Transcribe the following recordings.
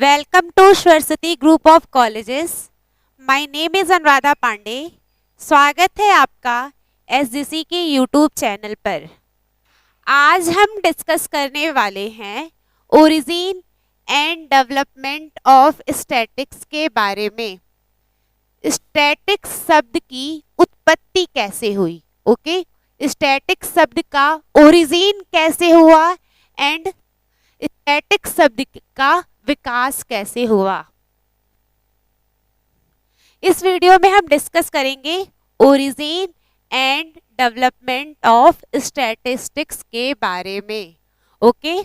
Welcome to Saraswati group of colleges. My name is Anuradha Pandey. स्वागत है आपका एसजीसी के यूट्यूब चैनल पर। आज हम डिस्कस करने वाले हैं origin and development of statics के बारे में। स्टैटिक्स शब्द की उत्पत्ति कैसे हुई, ओके। स्टैटिक्स शब्द का ओरिजिन कैसे हुआ एंड स्टैटिक्स शब्द का विकास कैसे हुआ। इस वीडियो में हम डिस्कस करेंगे origin and development of statistics के बारे में, ओके।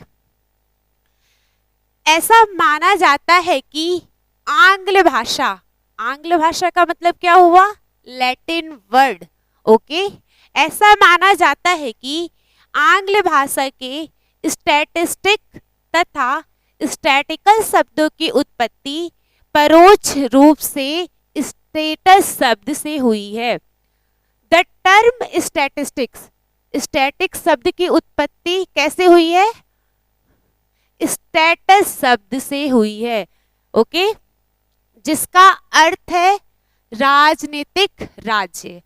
ऐसा माना जाता है कि आंग्ल भाषा का मतलब क्या हुआ, लैटिन वर्ड, ओके। ऐसा माना जाता है कि आंग्ल भाषा के स्टैटिस्टिक तथा स्टैटिकल शब्दों की उत्पत्ति परोक्ष रूप से स्टेटस शब्द से हुई है। द टर्म स्टैटिस्टिक्स, स्टैटिक शब्द की उत्पत्ति कैसे हुई है, स्टेटस शब्द से हुई है, ओके, जिसका अर्थ है राजनीतिक राज्य।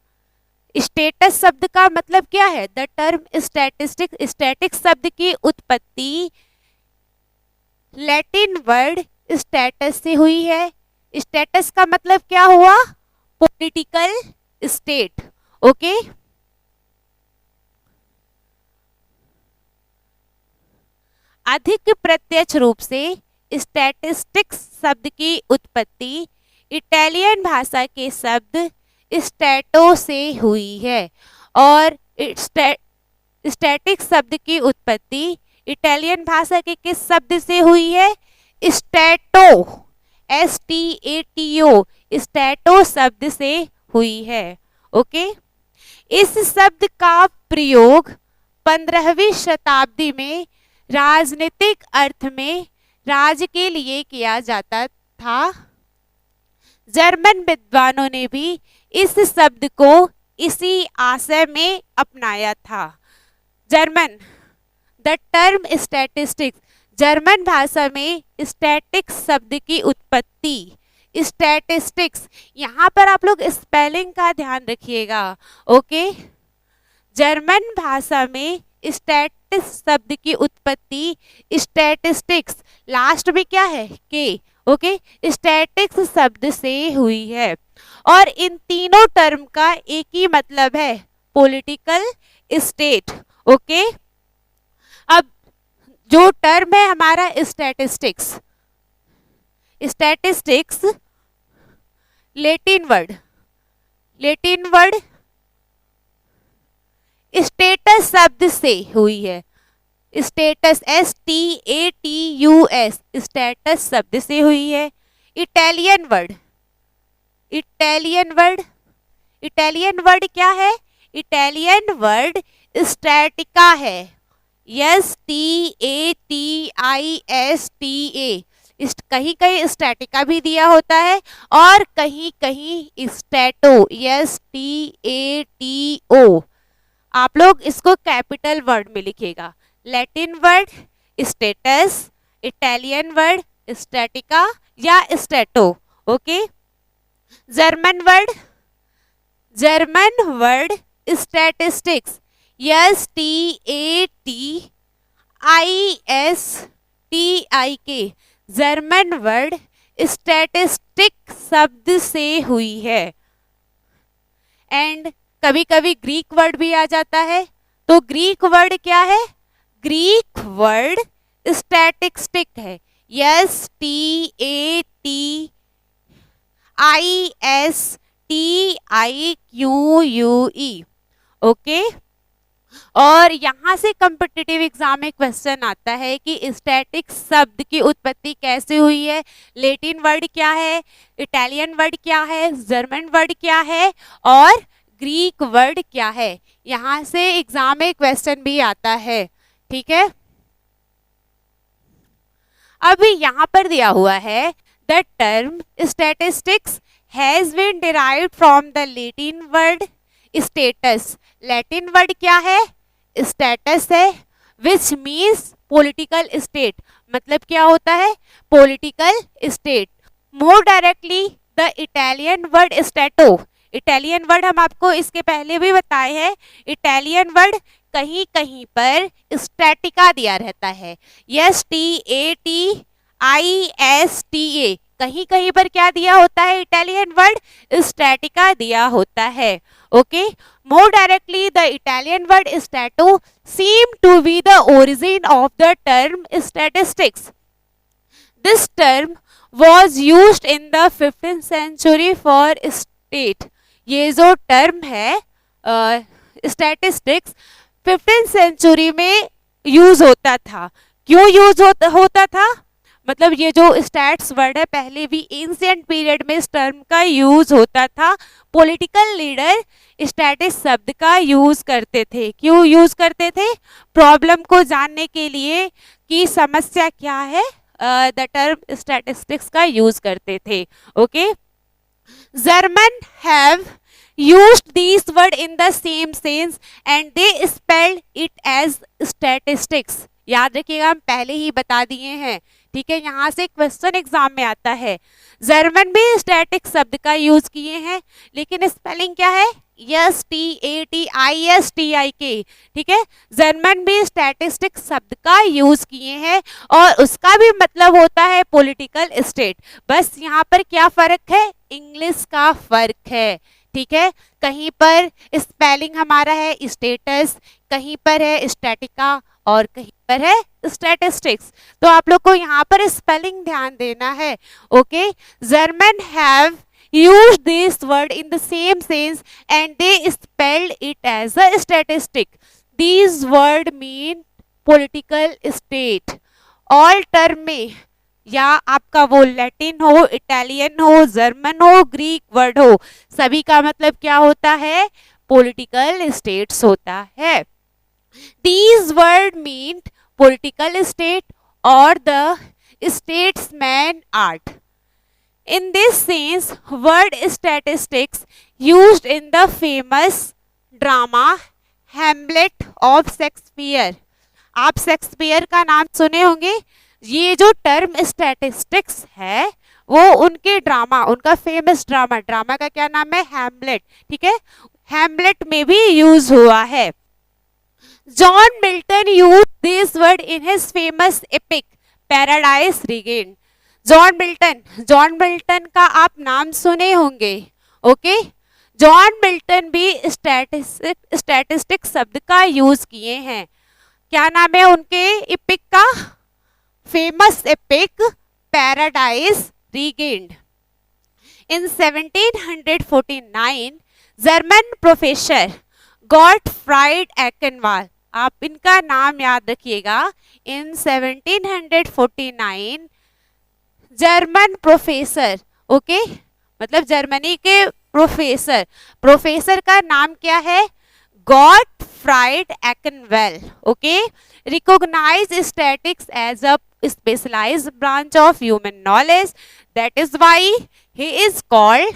स्टेटस शब्द का मतलब क्या है, द टर्म स्टैटिस्टिक, स्टैटिक शब्द की उत्पत्ति लैटिन वर्ड स्टेटस से हुई है। स्टेटस का मतलब क्या हुआ, पॉलिटिकल स्टेट, ओके। अधिक प्रत्यक्ष रूप से स्टैटिस्टिक्स शब्द की उत्पत्ति इटालियन भाषा के शब्द स्टैटो से हुई है और स्टैटिक शब्द की उत्पत्ति इटालियन भाषा के किस शब्द से हुई है, स्टैटो, STATO, स्टैटो शब्द से हुई है, ओके। इस शब्द का प्रयोग 15वीं शताब्दी में राजनीतिक अर्थ में राज्य के लिए किया जाता था। जर्मन विद्वानों ने भी इस शब्द को इसी आशय में अपनाया था। German, the term statistics, German भाषा में स्टैटिक्स शब्द की उत्पत्ति, स्टैटिस्टिक्स, यहाँ पर आप लोग स्पेलिंग का ध्यान रखिएगा, ओके। जर्मन भाषा में स्टैटिक्स शब्द की उत्पत्ति स्टैटिस्टिक्स, लास्ट में क्या है के, ओके, स्टैटिक्स शब्द से हुई है और इन तीनों टर्म का एक ही मतलब है, पॉलिटिकल स्टेट, ओके। अब जो टर्म है हमारा statistics, statistics Latin word status शब्द से हुई है। स्टेटस, STATUS, स्टेटस शब्द से हुई है। इटालियन वर्ड क्या है, इटालियन वर्ड स्टैटिका है, STATISTA। कहीं कहीं स्टैटिका भी दिया होता है और कहीं कहीं स्टैटो, STATO। आप लोग इसको कैपिटल वर्ड में लिखिएगा। Latin word status, Italian word statica या stato, okay. German word statistics, STATISTIK। German word statistic शब्द से हुई है। एंड कभी कभी ग्रीक वर्ड भी आ जाता है, तो ग्रीक वर्ड क्या है, ग्रीक वर्ड स्टैटिस्टिक है, STATISTIQUE, ओके। और यहाँ से कॉम्पिटिटिव एग्जाम में क्वेश्चन आता है कि स्टैटिक शब्द की उत्पत्ति कैसे हुई है, लैटिन वर्ड क्या है, इटालियन वर्ड क्या है, जर्मन वर्ड क्या है और ग्रीक वर्ड क्या है। यहाँ से एग्जाम में क्वेश्चन भी आता है, ठीक है। अभी यहाँ पर दिया हुआ है the term statistics has been derived from the Latin word status. Latin word क्या है, स्टेटस है, विच मीन्स पॉलिटिकल स्टेट, मतलब क्या होता है, political state. More directly the Italian word stato, Italian word हम आपको इसके पहले भी बताए हैं, इटालियन वर्ड कहीं कहीं पर स्टैटिका दिया रहता है, STATISTA, कहीं कहीं पर क्या दिया होता है, इटालियन वर्ड स्टैटिका दिया होता है। Okay, more directly the Italian word stato seem to be the origin of the term statistics. This term was used in the 15th century for state. ये जो टर्म है स्टैटिस्टिक्स 15th सेंचुरी में use होता था। क्यों use होता था, मतलब ये जो स्टैट्स वर्ड है पहले भी एंशिएंट पीरियड में इस टर्म का यूज होता था। पॉलिटिकल लीडर स्टैटिस शब्द का यूज करते थे। क्यों यूज करते थे, प्रॉब्लम को जानने के लिए कि समस्या क्या है, द टर्म स्टैटिस्टिक्स का यूज करते थे। Okay, German have used these word in the same sense and they spelled it as statistics. याद रखिएगा, हम पहले ही बता दिए हैं, ठीक है, यहाँ से क्वेश्चन एग्जाम में आता है। जर्मन में स्टैटिक शब्द का यूज किए हैं, लेकिन स्पेलिंग क्या है, STATISTIK, ठीक है, जर्मन में स्टैटिस्टिक शब्द का यूज किए हैं और उसका भी मतलब होता है पॉलिटिकल स्टेट। बस यहाँ पर क्या फर्क है, इंग्लिश का फर्क है, ठीक है, कहीं पर स्पेलिंग हमारा है स्टेटस, कहीं पर है स्टैटिका और कहीं पर है स्टैटिस्टिक्स। तो आप लोग को यहाँ पर स्पेलिंग ध्यान देना है। Okay, German have used this word in the same sense and they spelled it as a statistic. These word mean political state. All term में या आपका वो लैटिन हो, इटालियन हो, जर्मन हो, ग्रीक वर्ड हो, सभी का मतलब क्या होता है, पॉलिटिकल स्टेट्स होता है। These word mean political state or the statesman art. In this sense, word statistics used in the famous drama Hamlet of Shakespeare. आप शेक्सपियर का नाम सुने होंगे। ये जो टर्म स्टैटिस्टिक्स है वो उनके ड्रामा, उनका फेमस ड्रामा का क्या नाम है, हैमलेट, ठीक है, हैमलेट में भी यूज हुआ है। John Milton used this word in his famous epic paradise regained. John Milton का आप नाम सुने होंगे। ओके, जॉन मिल्टन भी स्टैटिस्टिक शब्द का यूज किए हैं। क्या नाम है उनके एपिक का, famous epic paradise regained. In 1749 German professor Gottfried Achenwall, आप इनका नाम याद रखिएगा। इन 1749 जर्मन प्रोफेसर, ओके, मतलब जर्मनी के प्रोफेसर का नाम क्या है, Gottfried Achenwall. Okay, recognize statistics as a specialized branch of human knowledge, that is why he is called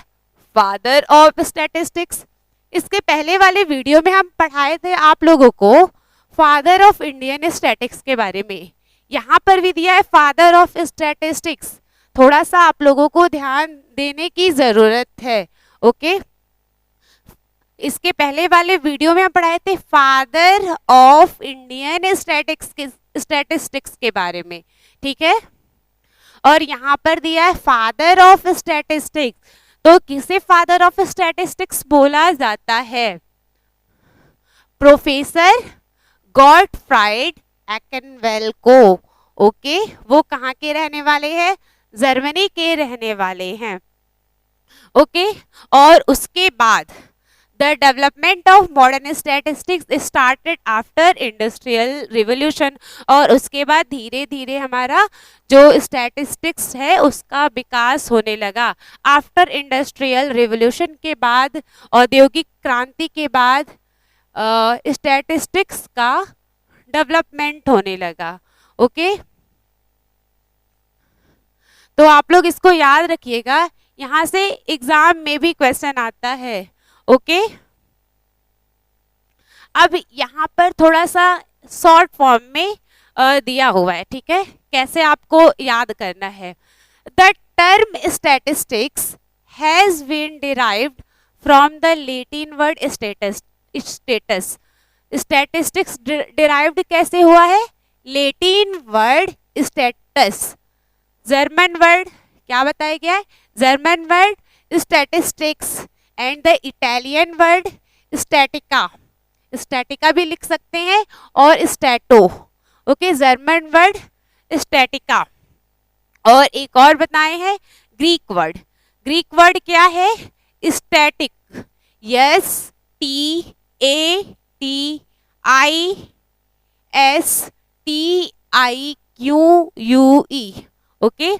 father of statistics. इसके पहले वाले वीडियो में हम पढ़ाए थे आप लोगों को फादर ऑफ इंडियन स्टैटिक्स के बारे में, यहाँ पर भी दिया है फादर ऑफ स्टैटिस्टिक्स। थोड़ा सा आप लोगों को ध्यान देने की जरूरत है। ओके, इसके पहले वाले वीडियो में हम पढ़ाए थे फादर ऑफ इंडियन स्टैटिस्टिक्स के बारे में, ठीक है, और यहाँ पर दिया है फादर ऑफ स्टैटिस्टिक्स। तो किसे फादर ऑफ स्टैटिस्टिक्स बोला जाता है, प्रोफेसर गॉटफ्राइड एकेनवेल को। ओके, वो कहाँ के रहने वाले हैं, जर्मनी के रहने वाले हैं। ओके, और उसके बाद the development of modern statistics started after industrial revolution, और उसके बाद धीरे धीरे हमारा जो स्टैटिस्टिक्स है उसका विकास होने लगा। आफ्टर इंडस्ट्रियल रिवोल्यूशन के बाद, औद्योगिक क्रांति के बाद स्टैटिस्टिक्स का डेवलपमेंट होने लगा। ओके, तो आप लोग इसको याद रखिएगा, यहाँ से एग्जाम में भी क्वेश्चन आता है। ओके, अब यहाँ पर थोड़ा सा शॉर्ट फॉर्म में दिया हुआ है, ठीक है, कैसे आपको याद करना है। The term statistics has been derived from the Latin word status. Statistics derived कैसे हुआ है? Latin word status, German word क्या बताया गया है? German word statistics and the Italian word statica, statica भी लिख सकते हैं और stato, okay, German word statica. और एक और बताए हैं ग्रीक वर्ड, ग्रीक वर्ड क्या है? Static, yes T A T I S T I Q U E, okay.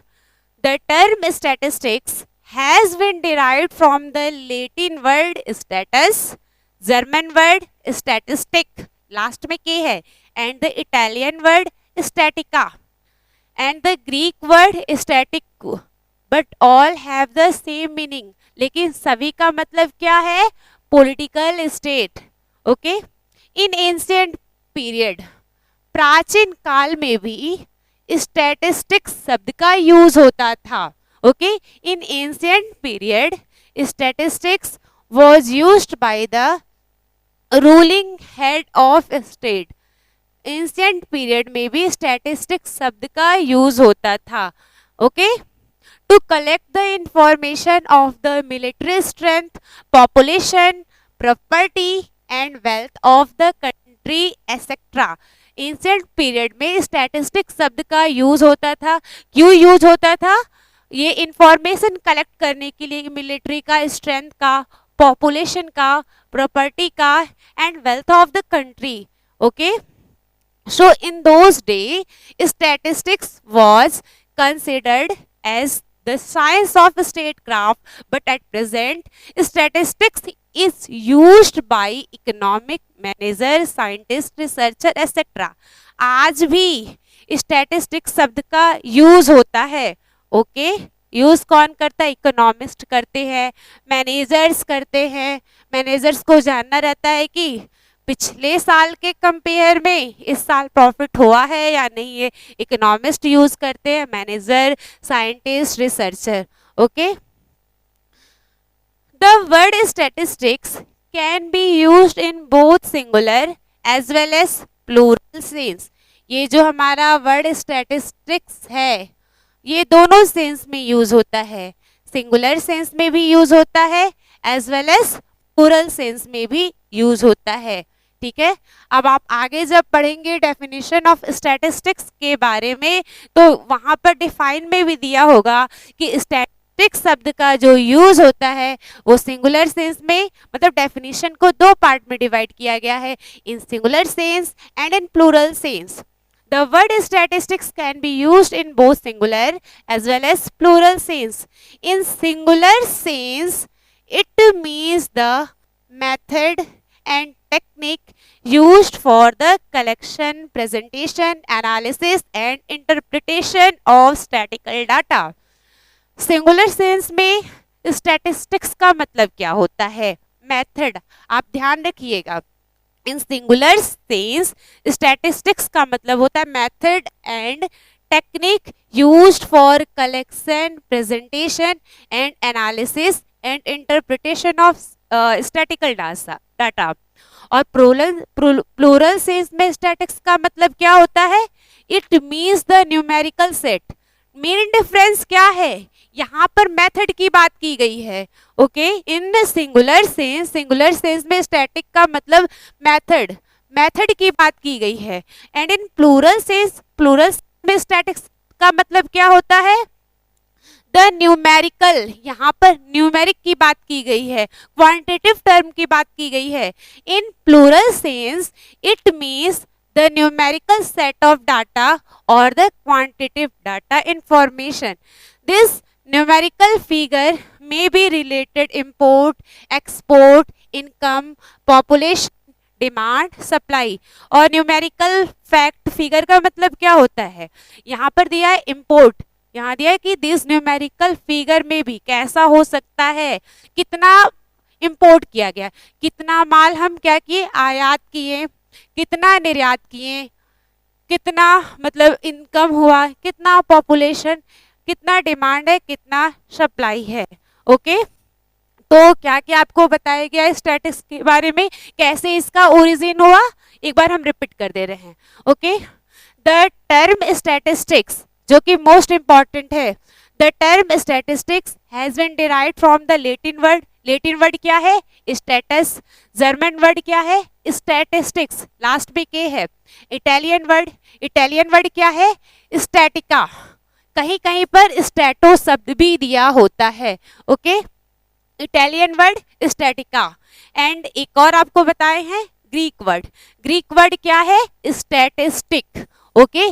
The term statistics has been derived from the Latin word status, German word statistic, last में के है, and the Italian word statica, and the Greek word static, but all have the same meaning. लेकिन सभी का मतलब क्या है? Political state, okay? In ancient period, प्राचीन काल में भी स्टैटिस्टिक्स शब्द का यूज होता था, okay. In ancient period statistics was used by the ruling head of state. Ancient period में भी स्टैटिस्टिक्स शब्द का यूज होता था, okay, to collect the information of the military strength, population, property and wealth of the country etcetera. Ancient period में statistics शब्द का use होता था। क्यों यूज होता था? ये इंफॉर्मेशन कलेक्ट करने के लिए मिलिट्री का, स्ट्रेंथ का, पॉपुलेशन का, प्रॉपर्टी का and wealth of the country, okay. So in those day statistics was considered as the science of statecraft, but at present statistics is used by economic manager, scientist, researcher etc. आज भी statistics शब्द का use होता है, okay. Use कौन करता है? Economist करते हैं, मैनेजर्स करते हैं। मैनेजर्स को जानना रहता है कि पिछले साल के कंपेयर में इस साल प्रॉफिट हुआ है या नहीं है। इकोनॉमिस्ट यूज करते हैं, manager, scientist, researcher, okay. The word statistics can be used in both singular as well as plural sense. ये जो हमारा वर्ड स्टैटिस्टिक्स है ये दोनों सेंस में यूज होता है, सिंगुलर सेंस में भी यूज होता है as well as plural sense में भी यूज होता है, ठीक है। अब आप आगे जब पढ़ेंगे डेफिनेशन ऑफ स्टैटिस्टिक्स के बारे में तो वहां पर डिफाइन में भी दिया होगा कि स्टैटिस्टिक्स शब्द का जो यूज होता है वो सिंगुलर सेंस में, मतलब डेफिनेशन को दो पार्ट में डिवाइड किया गया है, in singular sense and in plural sense. The word statistics can be used in both singular as well as plural sense. In singular sense, it means the method and technique used for the collection, presentation, analysis and interpretation of statistical data. Singular sense में statistics का मतलब क्या होता है? Method, आप ध्यान रखिएगा। इन singular sense statistics का मतलब होता है method and technique used for collection, presentation and analysis and interpretation of statistical data. और प्लूरल सेंस में स्टैटिक्स का मतलब क्या होता है? It means the numerical set. Main difference क्या है? यहाँ पर मेथड की बात की गई है, ओके। इन सिंगुलर सेंस में स्टैटिक का मतलब मेथड की बात की गई है, एंड इन प्लूरल सेंस में स्टैटिक्स का मतलब क्या होता है? द न्यूमेरिकल, यहाँ पर न्यूमेरिक की बात की गई है, क्वांटिटेटिव टर्म की बात की गई है। In plural sense it means the numerical set of data or the quantitative data information. This numerical figure may be related import, export, income, population, demand, supply. और न्यूमेरिकल फैक्ट फिगर का मतलब क्या होता है? यहाँ पर दिया है इम्पोर्ट, यहाँ दिया है कि दिस न्यूमेरिकल फिगर में भी कैसा हो सकता है, कितना इंपोर्ट किया गया, कितना माल हम क्या किए, आयात किए, कितना निर्यात किए, कितना मतलब इनकम हुआ, कितना पॉपुलेशन, कितना डिमांड है, कितना सप्लाई है। ओके, तो क्या क्या आपको बताया गया है स्टैटिस्टिक्स के बारे में, कैसे इसका ओरिजिन हुआ, एक बार हम रिपीट कर दे रहे हैं। ओके, द टर्म स्टैटिस्टिक्स, जो कि मोस्ट इंपॉर्टेंट है, the term statistics has been derived from the Latin word, Latin word क्या है, स्टेटस, जर्मन वर्ड क्या है, स्टैटिस्टिक्स, लास्ट में के है, इटालियन वर्ड क्या है, स्टैटिका, कहीं कहीं पर स्टैटो शब्द भी दिया होता है। Okay, Italian word statica. And एक और आपको बताए हैं ग्रीक वर्ड क्या है, स्टैटिस्टिक। ओके,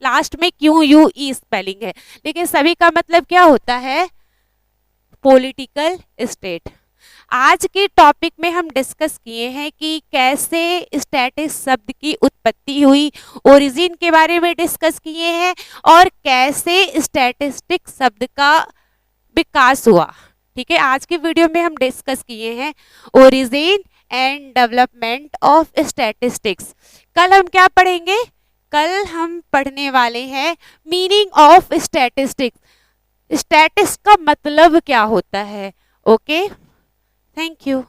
लास्ट में क्यू यू ई स्पेलिंग है, लेकिन सभी का मतलब क्या होता है, पॉलिटिकल स्टेट। आज के टॉपिक में हम डिस्कस किए हैं कि कैसे स्टैटिस शब्द की उत्पत्ति हुई, ओरिजिन के बारे में डिस्कस किए हैं, और कैसे स्टैटिस्टिक शब्द का विकास हुआ। ठीक है, आज की वीडियो में हम डिस्कस किए हैं origin and development of statistics. कल हम क्या पढ़ेंगे, कल हम पढ़ने वाले हैं मीनिंग ऑफ स्टैटिस्टिक्स, स्टैटिस का मतलब क्या होता है। Okay, thank you.